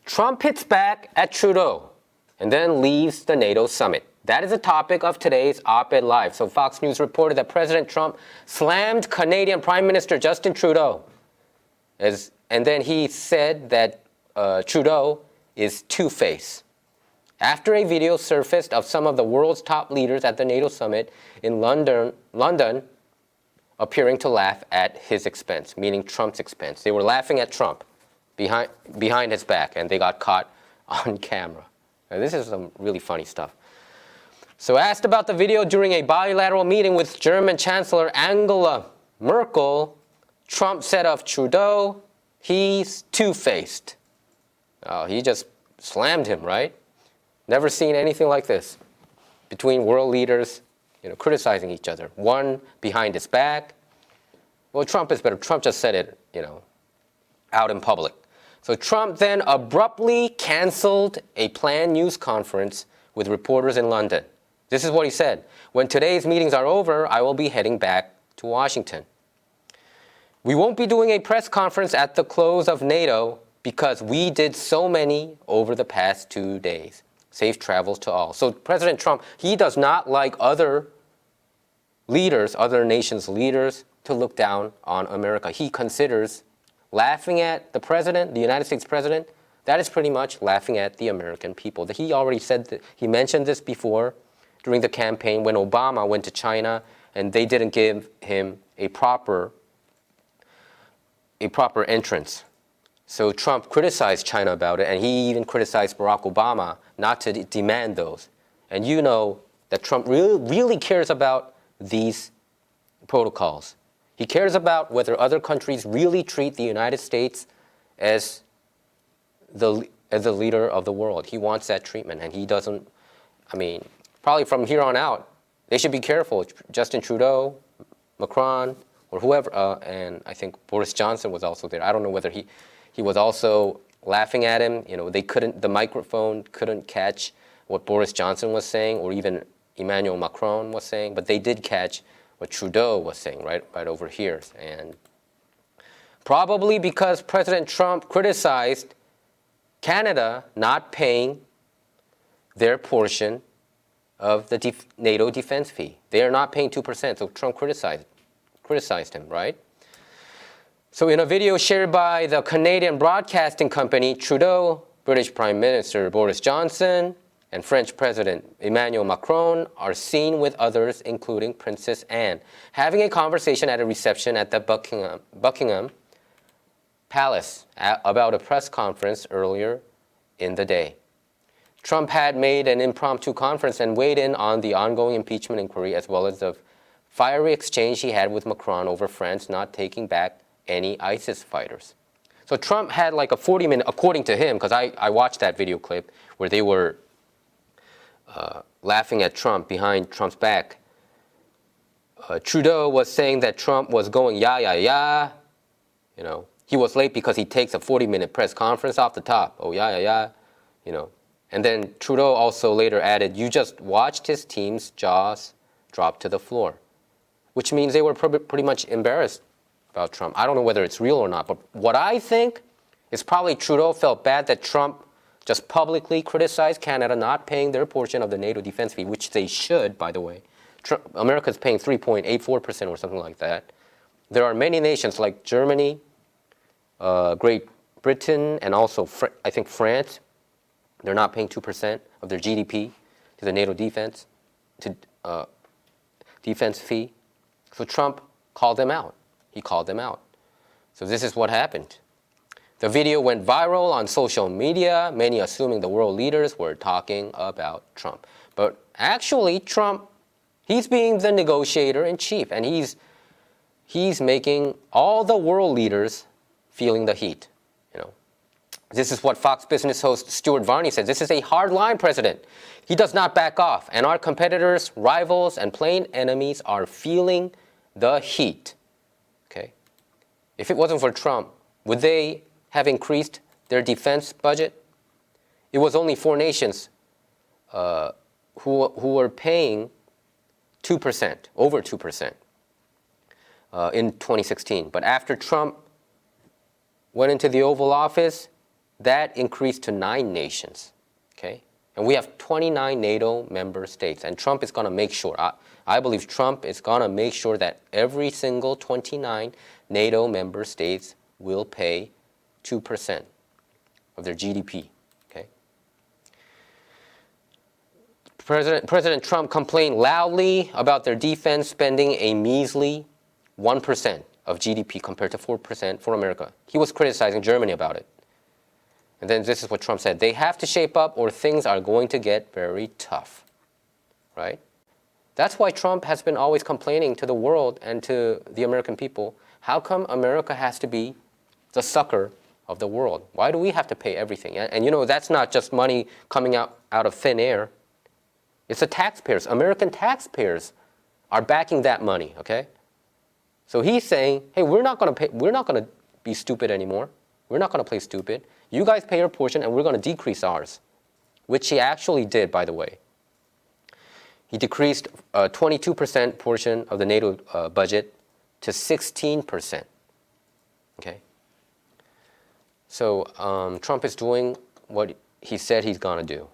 Trump hits back at Trudeau and then leaves the NATO summit. That is the topic of today's op-ed live. So Fox News reported that President Trump slammed Canadian Prime Minister Justin Trudeau. And then he said that Trudeau is two-faced. After a video surfaced of some of the world's top leaders at the NATO summit in London appearing to laugh at his expense, meaning Trump's expense. They were laughing at Trump behind his back, and they got caught on camera. Now, this is some really funny stuff. So asked about the video during a bilateral meeting with German Chancellor Angela Merkel, Trump said of Trudeau, he's two-faced. He just slammed him, right? Never seen anything like this between world leaders, criticizing each other. One behind his back. Well, Trump is better. Trump just said it, out in public. So Trump then abruptly canceled a planned news conference with reporters in London. This is what he said. When today's meetings are over, I will be heading back to Washington. We won't be doing a press conference at the close of NATO because we did so many over the past 2 days. Safe travels to all. So President Trump, he does not like other leaders, other nations' leaders, to look down on America. He considers laughing at the president, the United States president, that is pretty much laughing at the American people. He already said that, he mentioned this before during the campaign when Obama went to China and they didn't give him a proper entrance. So Trump criticized China about it, and he even criticized Barack Obama not to demand those. And you know that Trump really cares about these protocols. He cares about whether other countries really treat the United States as the leader of the world. He wants that treatment, and he doesn't, probably from here on out, they should be careful. Justin Trudeau, Macron, or whoever, and I think Boris Johnson was also there. I don't know whether he was also laughing at him. The microphone couldn't catch what Boris Johnson was saying or even Emmanuel Macron was saying, but they did catch what Trudeau was saying right over here. And probably because President Trump criticized Canada not paying their portion of the NATO defense fee. They are not paying 2%, so Trump criticized him, right? So in a video shared by the Canadian broadcasting company, Trudeau, British Prime Minister Boris Johnson, and French President Emmanuel Macron are seen with others, including Princess Anne, having a conversation at a reception at the Buckingham Palace about a press conference earlier in the day. Trump had made an impromptu conference and weighed in on the ongoing impeachment inquiry as well as the fiery exchange he had with Macron over France not taking back any ISIS fighters. So Trump had like a 40-minute, according to him, because I watched that video clip where they were laughing at Trump behind Trump's back. Trudeau was saying that Trump was going yeah. He was late because he takes a 40-minute press conference off the top. Oh, yeah. And then Trudeau also later added, you just watched his team's jaws drop to the floor, which means they were pretty much embarrassed about Trump. I don't know whether it's real or not, but what I think is probably Trudeau felt bad that Trump just publicly criticized Canada not paying their portion of the NATO defense fee, which they should, by the way. America's paying 3.84% or something like that. There are many nations like Germany, Great Britain, and also I think France. They're not paying 2% of their GDP to the NATO defense fee. So Trump called them out. He called them out. So this is what happened. The video went viral on social media, many assuming the world leaders were talking about Trump. But actually, Trump, he's being the negotiator in chief, and he's making all the world leaders feeling the heat. This is what Fox Business host Stuart Varney said. This is a hard-line president. He does not back off, and our competitors, rivals, and plain enemies are feeling the heat. Okay? If it wasn't for Trump, would they have increased their defense budget? It was only 4 nations who were paying 2%, over 2%, in 2016. But after Trump went into the Oval Office, that increased to 9 nations, okay? And we have 29 NATO member states, and Trump is going to make sure, I believe Trump is going to make sure that every single 29 NATO member states will pay 2% of their GDP, okay? President Trump complained loudly about their defense spending a measly 1% of GDP compared to 4% for America. He was criticizing Germany about it. And then this is what Trump said. They have to shape up or things are going to get very tough, right? That's why Trump has been always complaining to the world and to the American people. How come America has to be the sucker of the world? Why do we have to pay everything? And you know, that's not just money coming out of thin air. It's the taxpayers. American taxpayers are backing that money, okay? So he's saying, hey, we're not going to be stupid anymore. We're not going to play stupid. You guys pay your portion and we're going to decrease ours, which he actually did, by the way. He decreased a 22% portion of the NATO budget to 16%, okay? So Trump is doing what he said he's going to do.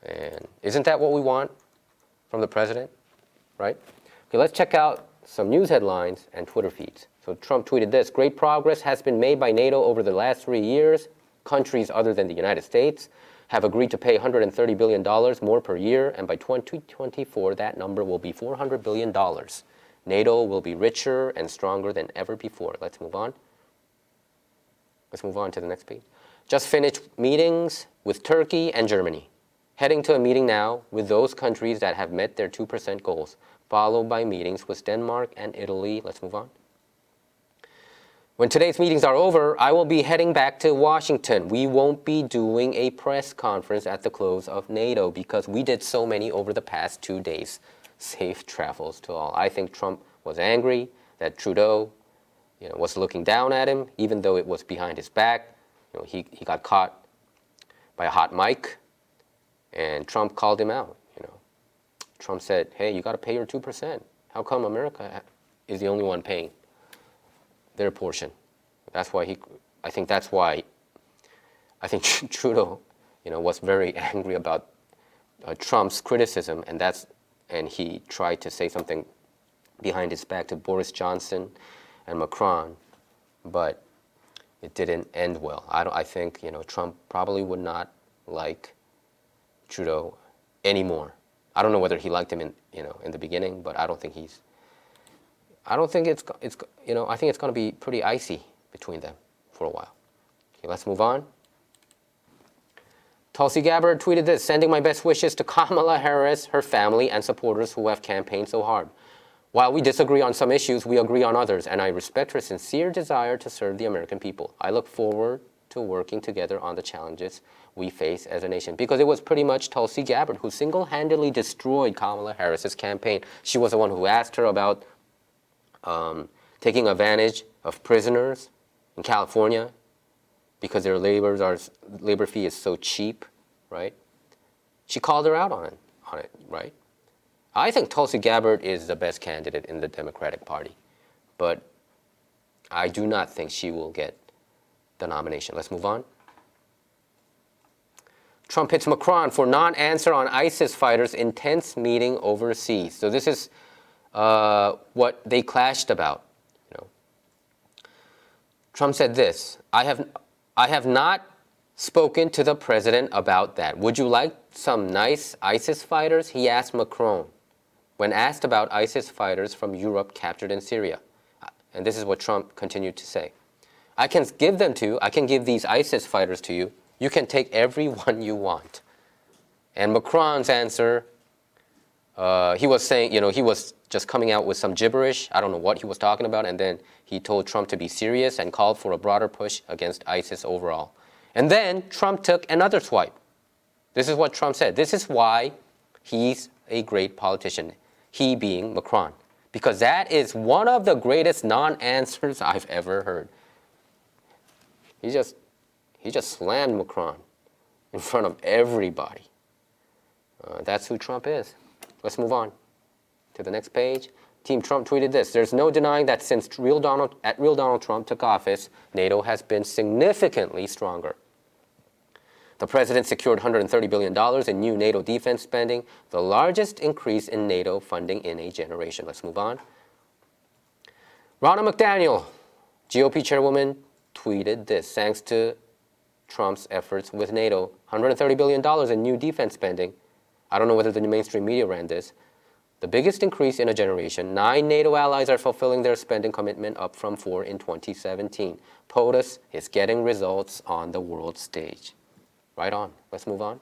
And isn't that what we want from the president, right? Okay, let's check out some news headlines and Twitter feeds. So Trump tweeted this: great progress has been made by NATO over the last 3 years. Countries other than the United States have agreed to pay $130 billion more per year, and by 2024, that number will be $400 billion. NATO will be richer and stronger than ever before. Let's move on. Let's move on to the next page. Just finished meetings with Turkey and Germany. Heading to a meeting now with those countries that have met their 2% goals, followed by meetings with Denmark and Italy. Let's move on. When today's meetings are over, I will be heading back to Washington. We won't be doing a press conference at the close of NATO because we did so many over the past 2 days. Safe travels to all. I think Trump was angry that Trudeau, was looking down at him, even though it was behind his back. He got caught by a hot mic, and Trump called him out. Trump said, "Hey, you got to pay your 2%. How come America is the only one paying their portion?" That's why I think Trudeau, was very angry about Trump's criticism, and he tried to say something behind his back to Boris Johnson and Macron, but it didn't end well. I think Trump probably would not like Trudeau anymore. I don't know whether he liked him in the beginning, but I think it's going to be pretty icy between them for a while. Okay, let's move on. Tulsi Gabbard tweeted this: sending my best wishes to Kamala Harris, her family, and supporters who have campaigned so hard. While we disagree on some issues, we agree on others, and I respect her sincere desire to serve the American people. I look forward to working together on the challenges we face as a nation. Because it was pretty much Tulsi Gabbard who single-handedly destroyed Kamala Harris's campaign. She was the one who asked her about taking advantage of prisoners in California because their labor fee is so cheap, right? She called her out on it, right? I think Tulsi Gabbard is the best candidate in the Democratic Party, but I do not think she will get the nomination. Let's move on. Trump hits Macron for non-answer on ISIS fighters' intense meeting overseas. So this is what they clashed about. Trump said this: I have not spoken to the president about that. Would you like some nice ISIS fighters? He asked Macron when asked about ISIS fighters from Europe captured in Syria. And this is what Trump continued to say: I can give them to you. I can give these ISIS fighters to you. You can take every one you want. And Macron's answer, he was saying, he was just coming out with some gibberish. I don't know what he was talking about. And then he told Trump to be serious and called for a broader push against ISIS overall. And then Trump took another swipe. This is what Trump said. This is why he's a great politician, he being Macron, because that is one of the greatest non-answers I've ever heard. He just slammed Macron in front of everybody. That's who Trump is. Let's move on to the next page. Team Trump tweeted this: there's no denying that since real Donald Trump took office, NATO has been significantly stronger. The president secured $130 billion in new NATO defense spending, the largest increase in NATO funding in a generation. Let's move on. Ronna McDaniel, GOP chairwoman, tweeted this. Thanks to Trump's efforts with NATO, $130 billion in new defense spending. I don't know whether the mainstream media ran this. The biggest increase in a generation. 9 NATO allies are fulfilling their spending commitment, up from 4 in 2017. POTUS is getting results on the world stage. Right on. Let's move on.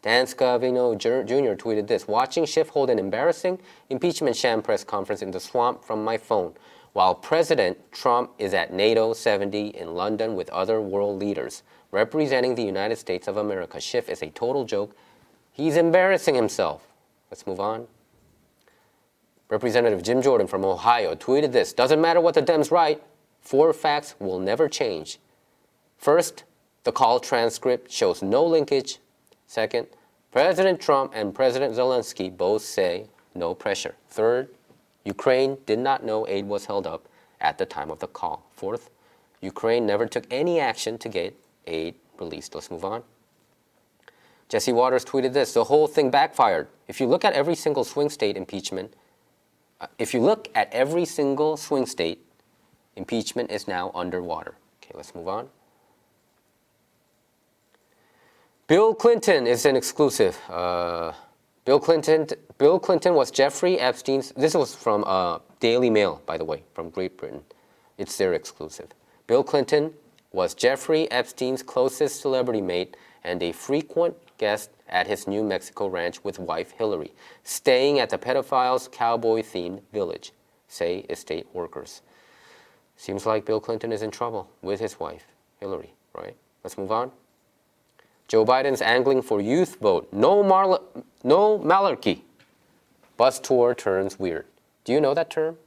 Dan Scavino Jr. tweeted this. Watching Schiff hold an embarrassing impeachment sham press conference in the swamp from my phone, while President Trump is at NATO 70 in London with other world leaders representing the United States of America. Schiff is a total joke. He's embarrassing himself. Let's move on. Representative Jim Jordan from Ohio tweeted this. Doesn't matter what the Dems write, 4 facts will never change. First, the call transcript shows no linkage. Second, President Trump and President Zelensky both say no pressure. Third, Ukraine did not know aid was held up at the time of the call. Fourth, Ukraine never took any action to get aid released. Let's move on. Jesse Waters tweeted this. The whole thing backfired. If you look at every single swing state impeachment, impeachment is now underwater. Okay, let's move on. Bill Clinton is an exclusive. Bill Clinton was Jeffrey Epstein's. This was from Daily Mail, by the way, from Great Britain. It's their exclusive. Bill Clinton was Jeffrey Epstein's closest celebrity mate and a frequent guest at his New Mexico ranch with wife Hillary, staying at the pedophile's cowboy-themed village, say estate workers. Seems like Bill Clinton is in trouble with his wife, Hillary, right? Let's move on. Joe Biden's angling for youth vote. No malarkey. Bus tour turns weird. Do you know that term?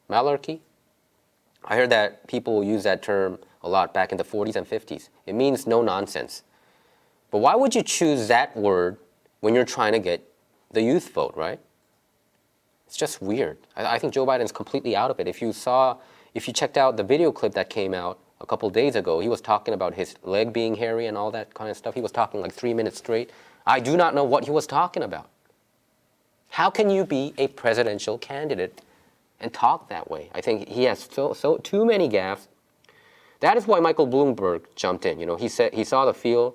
Malarkey? I heard that people use that term a lot back in the 40s and 50s. It means no nonsense. But why would you choose that word when you're trying to get the youth vote, right? It's just weird. I think Joe Biden's completely out of it. If you checked out the video clip that came out a couple days ago, he was talking about his leg being hairy and all that kind of stuff. He was talking like 3 minutes straight. I do not know what he was talking about. How can you be a presidential candidate and talk that way? I think he has so too many gaffes. That is why Michael Bloomberg jumped in. You know, he said he saw the field,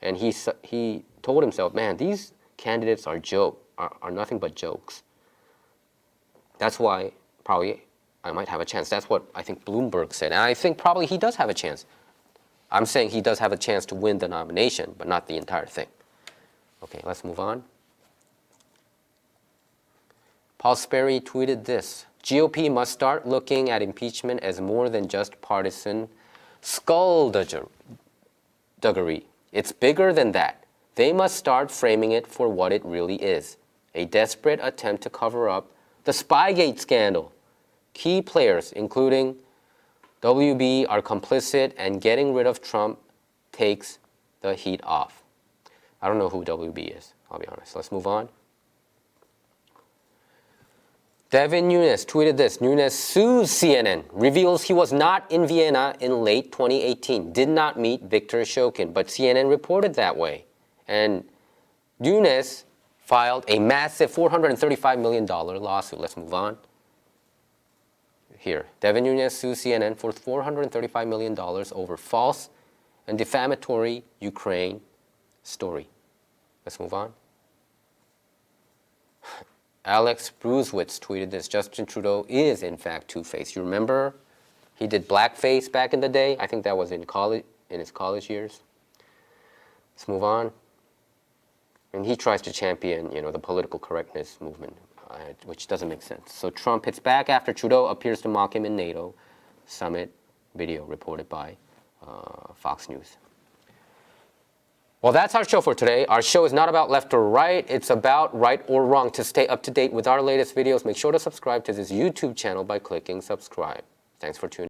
and he told himself, man, these candidates are nothing but jokes. That's why probably I might have a chance. That's what I think Bloomberg said. And I think probably he does have a chance. I'm saying he does have a chance to win the nomination, but not the entire thing. Okay, let's move on. Paul Sperry tweeted this. GOP must start looking at impeachment as more than just partisan skullduggery. It's bigger than that. They must start framing it for what it really is. A desperate attempt to cover up the Spygate scandal. Key players, including WB, are complicit, and getting rid of Trump takes the heat off. I don't know who WB is, I'll be honest. Let's move on. Devin Nunes tweeted this. Nunes sues CNN, reveals he was not in Vienna in late 2018, did not meet Viktor Shokin, but CNN reported that way. And Nunes filed a massive $435 million lawsuit. Let's move on. Here, Devin Nunes sues CNN for $435 million over false and defamatory Ukraine story. Let's move on. Alex Bruesewitz tweeted this. Justin Trudeau is, in fact, two-faced. You remember he did blackface back in the day? I think that was in college, in his college years. Let's move on. And he tries to champion, the political correctness movement, which doesn't make sense. So Trump hits back after Trudeau appears to mock him in NATO Summit video reported by Fox News. Well, that's our show for today. Our show is not about left or right. It's about right or wrong. To stay up to date with our latest videos, make sure to subscribe to this YouTube channel by clicking subscribe. Thanks for tuning in.